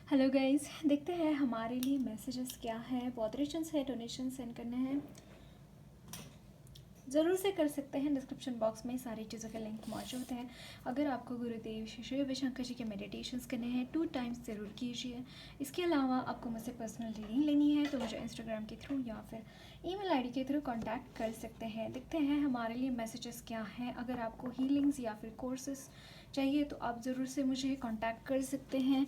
Hello guys, देखते हैं हमारे लिए मैसेजेस क्या है। मॉडरेशंस है, डोनेशन सेंड करने हैं, ज़रूर से कर सकते हैं। डिस्क्रिप्शन बॉक्स में सारी चीज़ों के लिंक मौजूद हैं। अगर आपको गुरुदेव श्री श्री रविशंकर जी के मेडिटेशंस करने हैं 2 टाइम्स ज़रूर कीजिए। इसके अलावा आपको मुझसे पर्सनल रीडिंग लेनी है तो मुझे इंस्टाग्राम के थ्रू या फिर ईमेल आईडी के थ्रू कांटेक्ट कर सकते हैं। देखते हैं हमारे लिए मैसेजेस क्या हैं। अगर आपको हीलिंग्स या फिर कोर्सेस चाहिए तो आप ज़रूर से मुझे कांटेक्ट कर सकते हैं।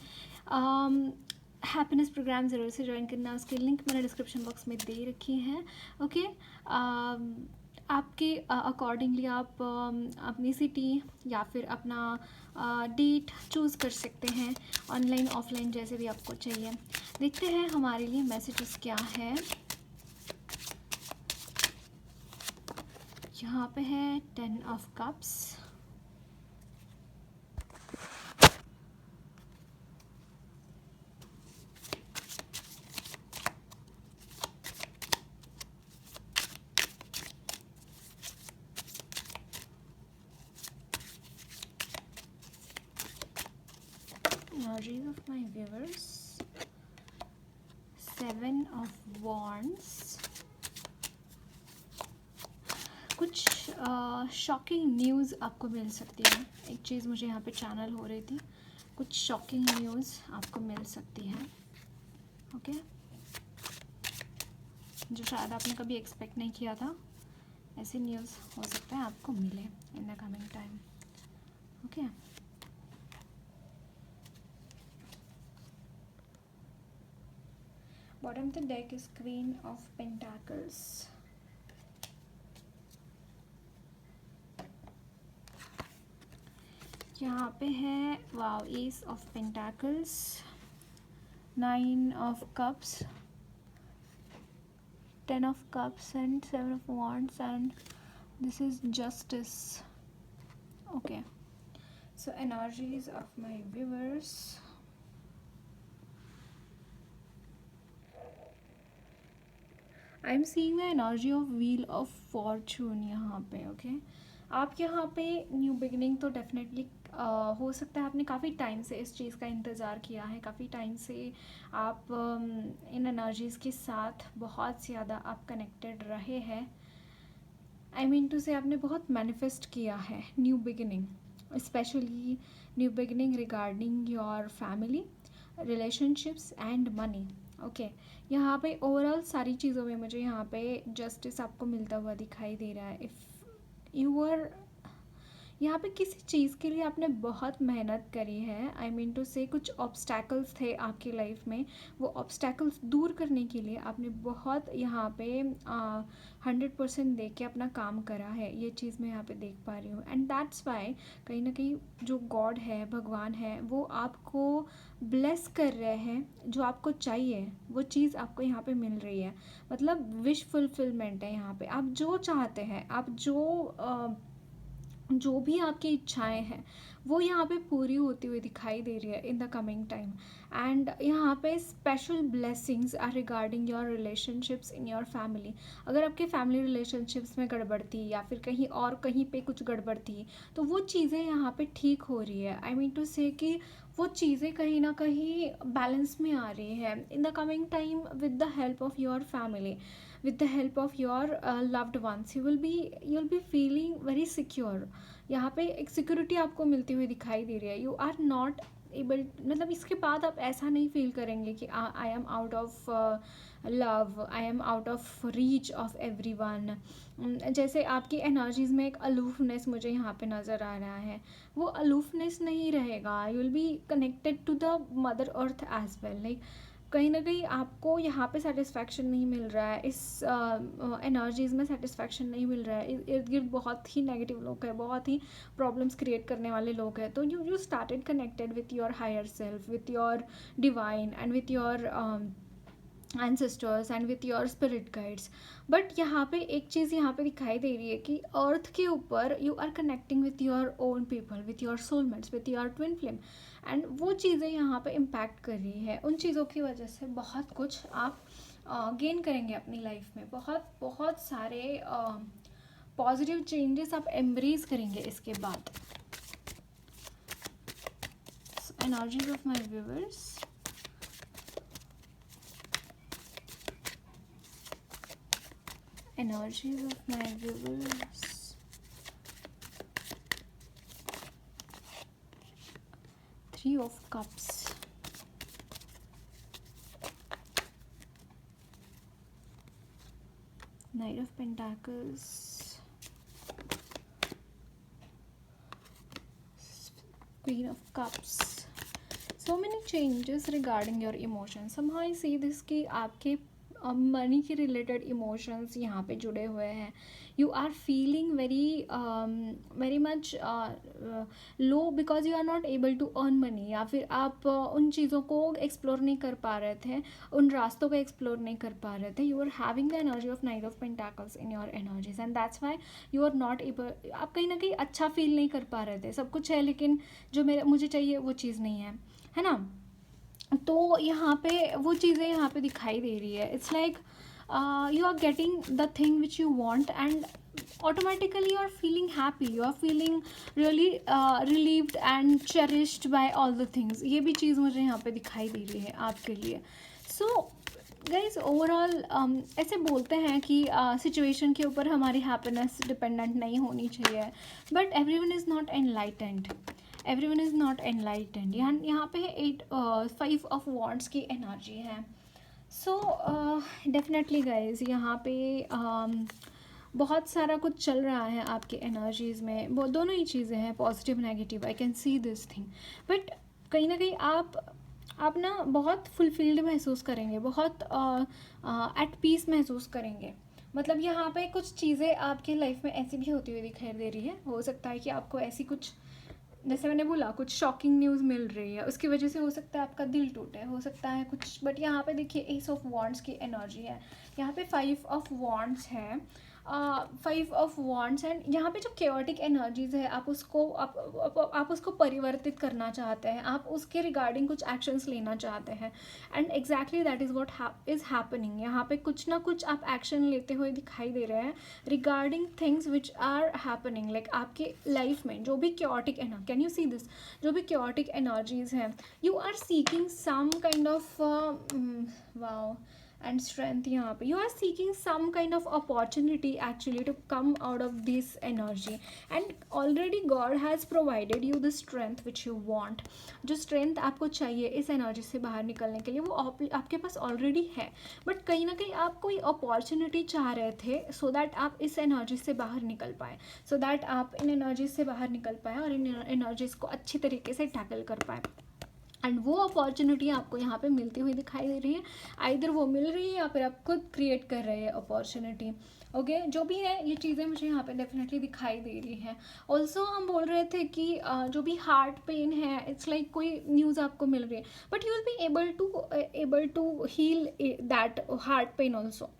हैप्पीनेस प्रोग्राम ज़रूर से ज्वाइन करना, उसकी लिंक मैंने डिस्क्रिप्शन बॉक्स में दे रखी है। ओके, आपके अकॉर्डिंगली आप अपनी सिटी या फिर अपना डेट चूज़ कर सकते हैं, ऑनलाइन ऑफलाइन जैसे भी आपको चाहिए। देखते हैं हमारे लिए मैसेजेस क्या है। यहाँ पे है 10 of cups, energies of my viewers, 7 of wands। कुछ शॉकिंग न्यूज़ आपको मिल सकती है। एक चीज़ मुझे यहाँ पे चैनल हो रही थी, कुछ शॉकिंग न्यूज़ आपको मिल सकती है। ओके, जो शायद आपने कभी एक्सपेक्ट नहीं किया था, ऐसी न्यूज़ हो सकता है आपको मिले इन the coming time. Okay, bottom the deck is queen of pentacles. यहाँ पे है wow, S of pentacles, 9 of cups, 10 of cups and 7 of wands, and this is justice. Okay, so energies of my viewers, I'm seeing the energy of wheel of fortune यहाँ पे। Okay, आप यहाँ पे new beginning तो definitely हो सकता है आपने काफ़ी टाइम से इस चीज़ का इंतज़ार किया है, काफ़ी टाइम से आप इन एनर्जीज़ के साथ बहुत ज़्यादा आप कनेक्टेड रहे हैं। आई मीन टू से आपने बहुत मैनिफेस्ट किया है new beginning, specially new beginning regarding your family, relationships and money. Okay, यहाँ पे ओवरऑल सारी चीज़ों में मुझे यहाँ पे जस्टिस आपको मिलता हुआ दिखाई दे रहा है। इफ़ यू आर यहाँ पे किसी चीज़ के लिए आपने बहुत मेहनत करी है, आई मीन टू से कुछ ऑब्स्टैकल्स थे आपकी लाइफ में, वो ऑब्स्टैकल्स दूर करने के लिए आपने बहुत यहाँ पे 100% दे के अपना काम करा है। ये चीज़ मैं यहाँ पे देख पा रही हूँ, एंड दैट्स वाई कहीं ना कहीं जो गॉड है, भगवान है, वो आपको ब्लेस कर रहे हैं। जो आपको चाहिए वो चीज़ आपको यहाँ पे मिल रही है, मतलब विश फुलफिलमेंट है यहाँ पे। आप जो चाहते हैं, आप जो भी आपकी इच्छाएं हैं वो यहाँ पे पूरी होती हुई दिखाई दे रही है in the coming time. And यहाँ पे special blessings are regarding your relationships in your family. अगर आपके फैमिली रिलेशनशिप्स में गड़बड़ थी या फिर कहीं पे कुछ गड़बड़ थी, तो वो चीज़ें यहाँ पे ठीक हो रही है। आई मीन टू से कि वो चीज़ें कहीं ना कहीं बैलेंस में आ रही है in the coming time with the help of your family, with the help of your loved ones। you'll be feeling very secure। यहाँ पे एक सिक्योरिटी आपको मिलती हुई दिखाई दे रही है। यू आर नॉट एबल, मतलब इसके बाद आप ऐसा नहीं फील करेंगे कि I am out of love, I am out of reach of every one. जैसे आपकी एनर्जीज़ में एक अलूफनेस मुझे यहाँ पे नज़र आ रहा है, वो अलूफनेस नहीं रहेगा। You will be connected to the mother earth as well. Like कहीं ना कहीं आपको यहाँ पे सेटिस्फैक्शन नहीं मिल रहा है, इस एनर्जीज़ में सेटिस्फैक्शन नहीं मिल रहा है। इर्द गिर्द बहुत ही नेगेटिव लोग हैं, बहुत ही प्रॉब्लम्स क्रिएट करने वाले लोग हैं। तो you started connected with your higher self, with your divine and with your ancestors and with your spirit guides. But यहाँ पे एक चीज़ यहाँ पे दिखाई दे रही है कि अर्थ के ऊपर you are connecting with your own people, with your soulmates, with your twin flame, and वो चीज़ें यहाँ पे इम्पैक्ट कर रही है। उन चीज़ों की वजह से बहुत कुछ आप गेन करेंगे अपनी लाइफ में, बहुत बहुत सारे पॉजिटिव चेंजेस आप एम्ब्रेस करेंगे इसके बाद। Energies of my viewers, Energies of night reverse. 3 of Cups. Knight of Pentacles. Queen of Cups. So many changes regarding your emotions. Somehow I see this कि आपके मनी के रिलेटेड इमोशंस यहाँ पे जुड़े हुए हैं. You are feeling very much low because you are not able to earn money, या फिर आप उन चीज़ों को एक्सप्लोर नहीं कर पा रहे थे, उन रास्तों को एक्सप्लोर नहीं कर पा रहे थे. You are having the energy of knight of pentacles in your energies and that's why you are not able. आप कहीं ना कहीं अच्छा फील नहीं कर पा रहे थे. सब कुछ है लेकिन जो मुझे चाहिए वो चीज़ नहीं है ना. तो यहाँ पे वो चीज़ें यहाँ पे दिखाई दे रही है. It's like you are getting the thing which you want and automatically you are feeling happy, you are feeling really relieved and cherished by all the things. ये भी चीज़ मुझे यहाँ पे दिखाई दे रही है आपके लिए. So guys overall ऐसे बोलते हैं कि सिचुएशन के ऊपर हमारी हैप्पीनेस डिपेंडेंट नहीं होनी चाहिए, but everyone is not enlightened. Everyone is not enlightened. यहाँ पे 5 ऑफ वॉन्ड्स की एनर्जी है. सो डेफिनेटली गाइज यहाँ पे बहुत सारा कुछ चल रहा है आपके एनर्जीज़ में. वो दोनों ही चीज़ें हैं, positive negative. I can see this thing. But कहीं ना कहीं आप ना बहुत फुलफिल्ड महसूस करेंगे, बहुत एट पीस महसूस करेंगे. मतलब यहाँ पे कुछ चीज़ें आपके लाइफ में ऐसी भी होती हुई दिखाई दे रही है. हो सकता है कि आपको ऐसी कुछ, जैसे मैंने बोला, कुछ शॉकिंग न्यूज़ मिल रही है, उसकी वजह से हो सकता है आपका दिल टूटे, हो सकता है कुछ. बट यहाँ पे देखिए एस ऑफ वॉन्ड्स की एनर्जी है, यहाँ पे 5 ऑफ वॉन्ड्स है. 5 ऑफ वॉन्ड्स एंड यहाँ पे जो केओटिक एनर्जीज है आप उसको परिवर्तित करना चाहते हैं, आप उसके रिगार्डिंग कुछ एक्शंस लेना चाहते हैं. And exactly that is what is happening. यहाँ पे कुछ ना कुछ आप एक्शन लेते हुए दिखाई दे रहे हैं regarding things which are happening. Like आपके लाइफ में जो भी chaotic energy, can you see this, जो भी केओटिक एनर्जीज हैं, you are seeking some kind of wow and strength. यहाँ पे you are seeking some kind of opportunity actually to come out of this energy and already God has provided you the strength which you want. जो strength आपको चाहिए इस energy से बाहर निकलने के लिए वो आपके पास already है, but कहीं ना कहीं आप कोई opportunity चाह रहे थे so that आप इस energy से बाहर निकल पाए, so that आप इन energies से बाहर निकल पाए और इन energies को अच्छी तरीके से tackle कर पाए. एंड वो अपॉर्चुनिटी आपको यहाँ पे मिलती हुई दिखाई दे रही है. आइदर वो मिल रही है या फिर आप खुद क्रिएट कर रहे हैं अपॉर्चुनिटी. ओके, जो भी है ये चीज़ें मुझे यहाँ पे डेफिनेटली दिखाई दे रही है. ऑल्सो हम बोल रहे थे कि जो भी हार्ट पेन है, इट्स लाइक कोई न्यूज़ आपको मिल रही है, but you will be able to heal that heart pain also.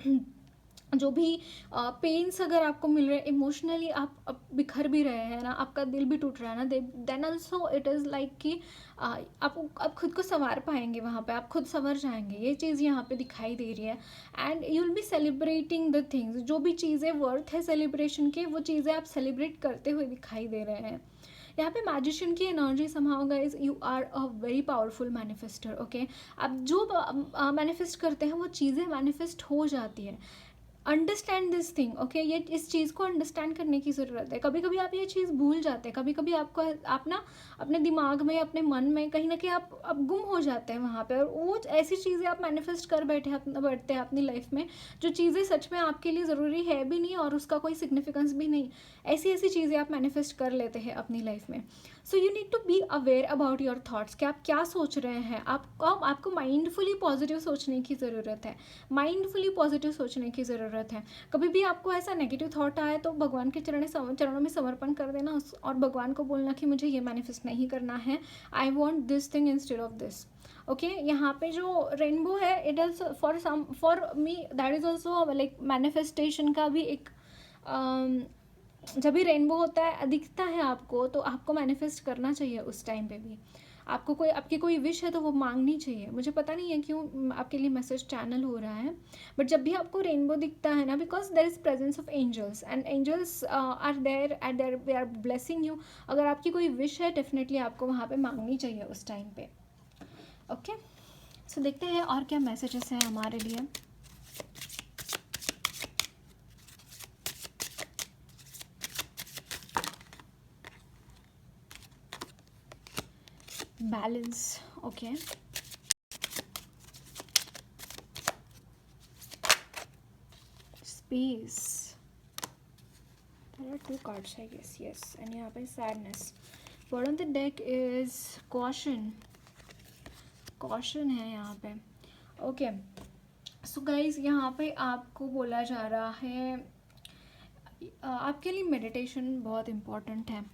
जो भी पेन्स अगर आपको मिल रहे हैं इमोशनली, आप बिखर भी रहे हैं ना, आपका दिल भी टूट रहा है ना, then also it is like कि आप खुद को संवार पाएंगे, वहाँ पे आप खुद संवर जाएंगे. ये चीज़ यहाँ पे दिखाई दे रही है. And you will be celebrating the things. जो भी चीज़ें वर्थ है सेलिब्रेशन के, वो चीज़ें आप सेलिब्रेट करते हुए दिखाई दे रहे हैं. यहाँ पे मैजिशियन की energy somehow guys, you are a very powerful manifester. Okay, आप जो मैनिफेस्ट करते हैं वो चीज़ें मैनिफेस्ट हो जाती है. Understand this thing. ओके, ये इस चीज़ को अंडरस्टैंड करने की ज़रूरत है. कभी कभी आप ये चीज़ भूल जाते हैं, कभी कभी आप ना अपने दिमाग में, अपने मन में कहीं ना कहीं आप गुम हो जाते हैं वहाँ पे, और वो ऐसी चीज़ें आप मैनिफेस्ट कर बैठते हैं अपनी लाइफ में, जो चीज़ें सच में आपके लिए ज़रूरी है भी नहीं और उसका कोई सिग्निफिकेंस भी नहीं. ऐसी चीज़ें आप मैनिफेस्ट कर लेते हैं अपनी लाइफ में. So you need to be aware about your thoughts कि आप क्या सोच रहे हैं. आपको माइंडफुली पॉजिटिव सोचने की ज़रूरत है. माइंडफुली पॉजिटिव सोचने की ज़रूरत है. कभी भी आपको ऐसा नेगेटिव थॉट आए तो भगवान के चरणों में समर्पण कर देना और भगवान को बोलना कि मुझे ये मैनिफेस्ट नहीं करना है. I want this thing instead of this. Okay, यहाँ पे जो रेनबो है, it is for me that is also like manifestation का भी एक जब भी रेनबो होता है, दिखता है आपको, तो आपको मैनिफेस्ट करना चाहिए उस टाइम पे भी. आपकी कोई विश है तो वो मांगनी चाहिए. मुझे पता नहीं है क्यों आपके लिए मैसेज चैनल हो रहा है, बट जब भी आपको रेनबो दिखता है ना, because there is presence of angels and angels are there at there, they are blessing you. अगर आपकी कोई विश है, डेफिनेटली आपको वहाँ पे मांगनी चाहिए उस टाइम पे. ओके, सो देखते हैं और क्या मैसेजेस हैं हमारे लिए. Balance. Okay, space. There are two cards, I guess. Yes, and यहाँ पे sadness. Bottom of the deck is caution. Caution है यहाँ पे. Okay. So guys, यहाँ पे आपको बोला जा रहा है आपके लिए मेडिटेशन बहुत इम्पॉर्टेंट है.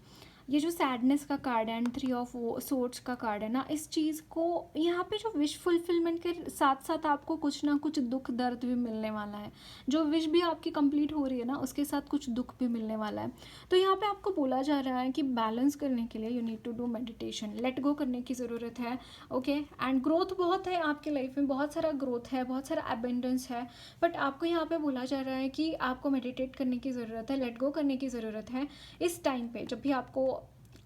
ये जो सैडनेस का कार्ड है एंड 3 ऑफ सोर्ड्स का कार्ड है ना, इस चीज़ को यहाँ पे जो विश फुलफिलमेंट के साथ साथ आपको कुछ ना कुछ दुख दर्द भी मिलने वाला है. जो विश भी आपकी कंप्लीट हो रही है ना, उसके साथ कुछ दुख भी मिलने वाला है. तो यहाँ पे आपको बोला जा रहा है कि बैलेंस करने के लिए you need to do meditation. Let go करने की ज़रूरत है. ओके, एंड ग्रोथ बहुत है आपके लाइफ में, बहुत सारा ग्रोथ है, बहुत सारा अबेंडेंस है. बट आपको यहाँ पे बोला जा रहा है कि आपको मेडिटेट करने की ज़रूरत है, लेट गो करने की ज़रूरत है इस टाइम पे. जब भी आपको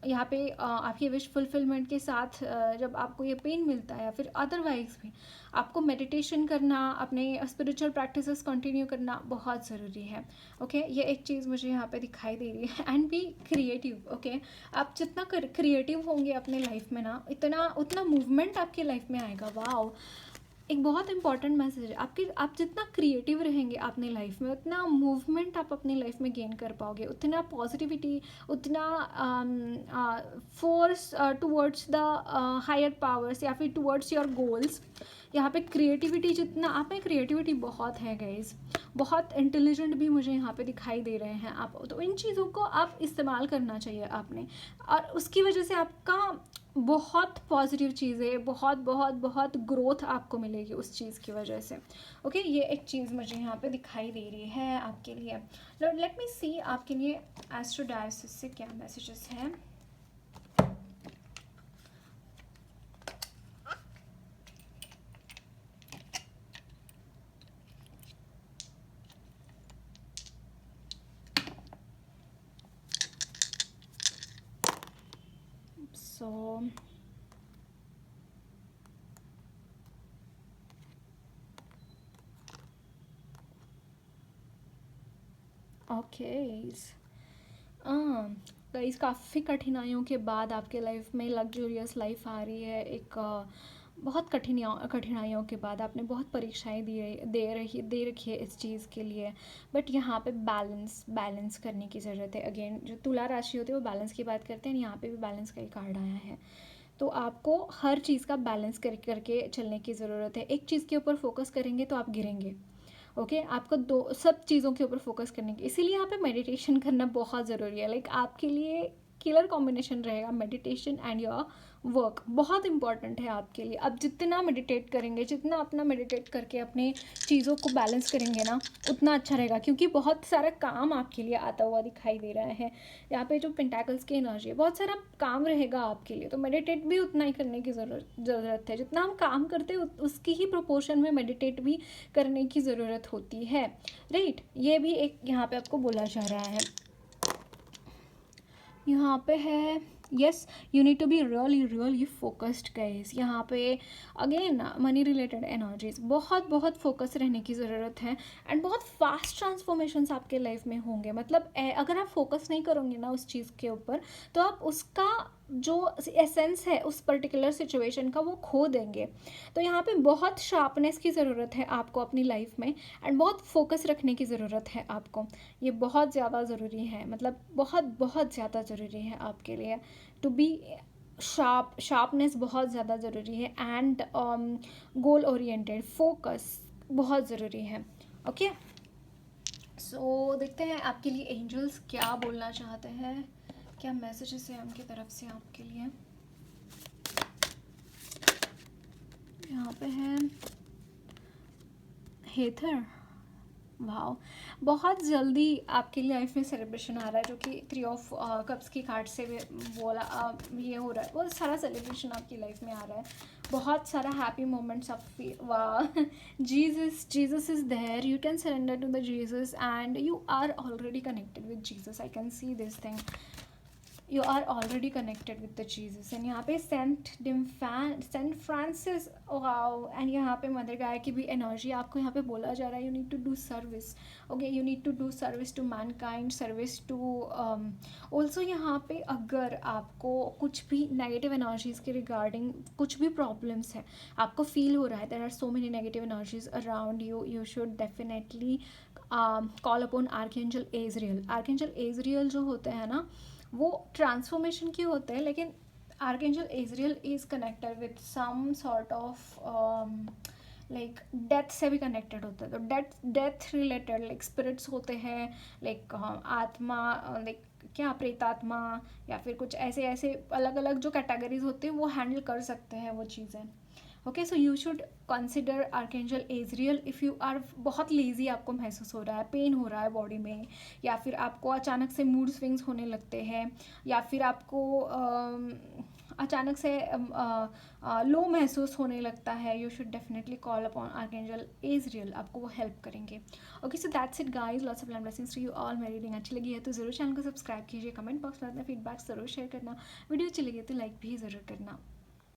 यहाँ पे आपकी विश फुलफिलमेंट के साथ जब आपको ये पेन मिलता है या फिर अदरवाइज भी, आपको मेडिटेशन करना, अपने स्पिरिचुअल प्रैक्टिसेस कंटिन्यू करना बहुत ज़रूरी है. ओके, ये एक चीज़ मुझे यहाँ पे दिखाई दे रही है. And be creative. ओके, आप जितना क्रिएटिव होंगे अपने लाइफ में ना, उतना मूवमेंट आपकी लाइफ में आएगा. वाओ, एक बहुत इंपॉर्टेंट मैसेज है. आप जितना क्रिएटिव रहेंगे अपने लाइफ में, उतना मूवमेंट आप अपनी लाइफ में गेन कर पाओगे, उतना पॉजिटिविटी, उतना force towards the higher powers या फिर टुवर्ड्स योर गोल्स. यहाँ पे क्रिएटिविटी, जितना आप में क्रिएटिविटी बहुत है गाइज, बहुत इंटेलिजेंट भी मुझे यहाँ पे दिखाई दे रहे हैं आप. तो इन चीज़ों को आप इस्तेमाल करना चाहिए आपने, और उसकी वजह से आपका बहुत पॉजिटिव चीज़ें, बहुत बहुत बहुत ग्रोथ आपको मिलेगी उस चीज़ की वजह से. ओके, ये एक चीज़ मुझे यहाँ पे दिखाई दे रही है आपके लिए. लेट मी सी आपके लिए एस्ट्रो डायसिस से क्या मैसेजेस हैं. So गाइस, काफ़ी कठिनाइयों के बाद आपके लाइफ में लग्जूरियस लाइफ आ रही है. एक बहुत कठिनाइयों के बाद आपने बहुत परीक्षाएं दे रखी है इस चीज़ के लिए. बट यहाँ पे बैलेंस करने की ज़रूरत है. अगेन, जो तुला राशि होती है वो बैलेंस की बात करते हैं, यहाँ पे भी बैलेंस का ही कार्ड आया है. तो आपको हर चीज़ का बैलेंस करके चलने की ज़रूरत है. एक चीज़ के ऊपर फोकस करेंगे तो आप गिरेंगे. ओके, आपको सब चीज़ों के ऊपर फोकस करने की, इसीलिए यहाँ पे मेडिटेशन करना बहुत ज़रूरी है. लाइक आपके लिए किलर कॉम्बिनेशन रहेगा मेडिटेशन एंड योर वर्क. बहुत इंपॉर्टेंट है आपके लिए. आप जितना मेडिटेट करेंगे, जितना अपना मेडिटेट करके अपने चीज़ों को बैलेंस करेंगे ना, उतना अच्छा रहेगा. क्योंकि बहुत सारा काम आपके लिए आता हुआ दिखाई दे रहा है. यहाँ पे जो पेंटाकल्स की एनर्जी है, बहुत सारा काम रहेगा आपके लिए. तो मेडिटेट भी उतना ही करने की ज़रूरत है. जितना हम काम करते हैं उसकी ही प्रोपोर्शन में मेडिटेट भी करने की ज़रूरत होती है. राइट, ये भी एक यहाँ पे आपको बोला जा रहा है. यहाँ पे है yes, you need to be really focused guys. यहाँ पे अगेन मनी रिलेटेड एनर्जीज, बहुत बहुत फोकस रहने की ज़रूरत है. एंड बहुत फास्ट ट्रांसफॉर्मेशंस आपके लाइफ में होंगे. मतलब अगर आप फोकस नहीं करोगे ना उस चीज़ के ऊपर, तो आप उसका जो एसेंस है उस पर्टिकुलर सिचुएशन का वो खो देंगे. तो यहाँ पे बहुत शार्पनेस की ज़रूरत है आपको अपनी लाइफ में, एंड बहुत फोकस रखने की ज़रूरत है आपको. ये बहुत ज़्यादा ज़रूरी है, मतलब बहुत बहुत ज़्यादा ज़रूरी है आपके लिए. टू बी शार्पनेस बहुत ज़्यादा ज़रूरी है. एंड गोल ओरिएंटेड फोकस बहुत ज़रूरी है. ओके, सो देखते हैं आपके लिए एंजल्स क्या बोलना चाहते हैं, क्या मैसेजेस है उनकी तरफ से आपके लिए. यहाँ पे है हेथर. वाओ, बहुत जल्दी आपके लिए लाइफ में सेलिब्रेशन आ रहा है, जो कि 3 ऑफ कप्स की कार्ड से बोला ये हो रहा है. बहुत सारा सेलिब्रेशन आपकी लाइफ में आ रहा है, बहुत सारा हैप्पी मोमेंट्स आप वाह. Jesus is there. You can surrender to the Jesus and you are already connected with Jesus. I can see this thing. You are already connected with the Jesus. And यहाँ पे Saint Francis, wow. And यहाँ पे mother गाय की भी energy आपको यहाँ पे बोला जा रहा है, you need to do service, okay, you need to do service to mankind, service to also. यहाँ पे अगर आपको कुछ भी नेगेटिव एनर्जीज़ के रिगार्डिंग कुछ भी प्रॉब्लम्स है, आपको फील हो रहा है there are so many negative energies around you, you should definitely call upon archangel Azrael. Archangel Azrael जो होते हैं ना, वो ट्रांसफॉर्मेशन की होते हैं, लेकिन archangel Azrael is connected with some sort of like death से भी कनेक्टेड होता है। तो डेथ रिलेटेड लाइक स्पिरिट्स होते हैं, लाइक आत्मा, लाइक क्या प्रेतात्मा, या फिर कुछ ऐसे ऐसे अलग अलग जो कैटेगरीज होती हैं वो हैंडल कर सकते हैं वो चीज़ें। Okay, so you should consider archangel Azrael if you are बहुत लेजी, आपको महसूस हो रहा है, पेन हो रहा है बॉडी में, या फिर आपको अचानक से मूड स्विंग्स होने लगते हैं, या फिर आपको अचानक से लो महसूस होने लगता है, you should definitely call upon archangel Azrael, आपको वो हेल्प करेंगे। Okay, so that's it guys, lots of love blessings to you all. मेरी रीडिंग अच्छी लगी है तो ज़रूर चैनल को सब्सक्राइब कीजिए, कमेंट बॉक्स में अपना फीडबैक ज़रूर शेयर करना, वीडियो अच्छी लगी है तो लाइक भी ज़रूर करना।